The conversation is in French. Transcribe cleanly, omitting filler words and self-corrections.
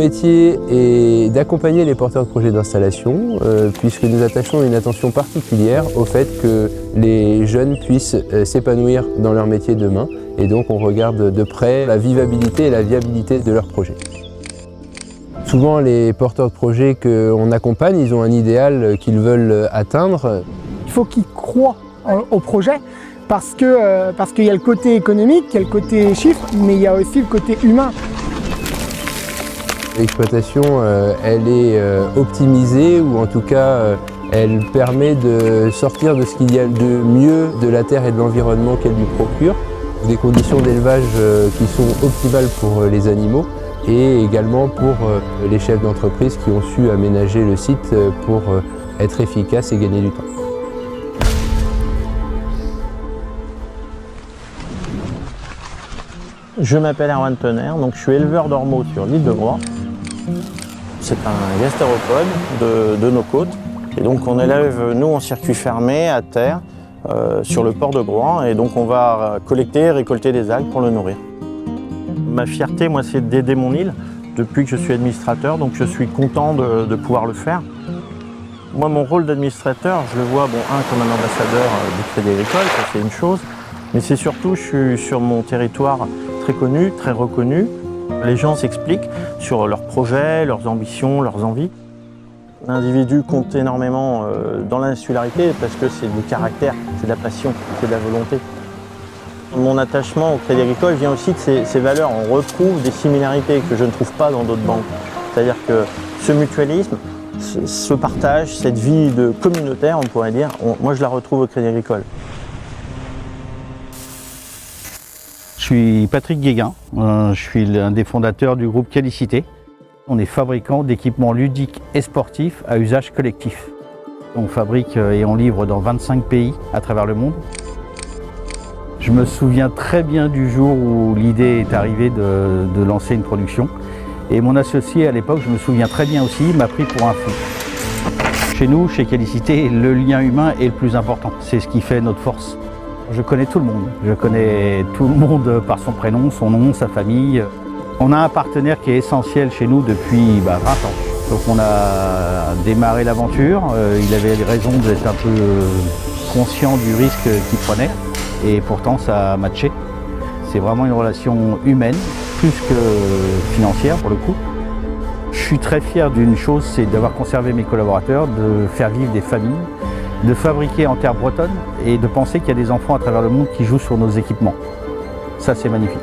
métier est d'accompagner les porteurs de projets d'installation, puisque nous attachons une attention particulière au fait que les jeunes puissent s'épanouir dans leur métier demain. Et donc on regarde de près la vivabilité et la viabilité de leurs projets. Souvent les porteurs de projets qu'on accompagne, ils ont un idéal qu'ils veulent atteindre. Il faut qu'ils croient au projet parce qu'il y a le côté économique, il y a le côté chiffre, mais il y a aussi le côté humain. L'exploitation, elle est optimisée, ou en tout cas, elle permet de sortir de ce qu'il y a de mieux de la terre et de l'environnement qu'elle lui procure. Des conditions d'élevage qui sont optimales pour les animaux et également pour les chefs d'entreprise qui ont su aménager le site pour être efficaces et gagner du temps. Je m'appelle Erwan Penner, donc je suis éleveur d'ormeaux sur l'île de Groix. C'est un gastéropode de nos côtes. Et donc on élève, nous, en circuit fermé, à terre, sur le port de Groix. Et donc on va collecter et récolter des algues pour le nourrir. Ma fierté, moi, c'est d'aider mon île depuis que je suis administrateur, donc je suis content de pouvoir le faire. Moi, mon rôle d'administrateur, je le vois, comme un ambassadeur du Crédit Agricole, ça c'est une chose. Mais c'est surtout, je suis sur mon territoire très connu, très reconnu. Les gens s'expliquent sur leurs projets, leurs ambitions, leurs envies. L'individu compte énormément dans l'insularité parce que c'est du caractère, c'est de la passion, c'est de la volonté. Mon attachement au Crédit Agricole vient aussi de ces valeurs. On retrouve des similarités que je ne trouve pas dans d'autres banques. C'est-à-dire que ce mutualisme, ce partage, cette vie de communautaire, on pourrait dire, moi je la retrouve au Crédit Agricole. Je suis Patrick Guéguin, je suis l'un des fondateurs du groupe Qualicité. On est fabricant d'équipements ludiques et sportifs à usage collectif. On fabrique et on livre dans 25 pays à travers le monde. Je me souviens très bien du jour où l'idée est arrivée de lancer une production. Et mon associé à l'époque, je me souviens très bien aussi, m'a pris pour un fou. Chez nous, chez Qualicité, le lien humain est le plus important. C'est ce qui fait notre force. Je connais tout le monde. Je connais tout le monde par son prénom, son nom, sa famille. On a un partenaire qui est essentiel chez nous depuis 20 ans. Donc on a démarré l'aventure. Il avait raison d'être un peu conscient du risque qu'il prenait. Et pourtant ça a matché. C'est vraiment une relation humaine, plus que financière pour le coup. Je suis très fier d'une chose, c'est d'avoir conservé mes collaborateurs, de faire vivre des familles, de fabriquer en terre bretonne et de penser qu'il y a des enfants à travers le monde qui jouent sur nos équipements. Ça, c'est magnifique.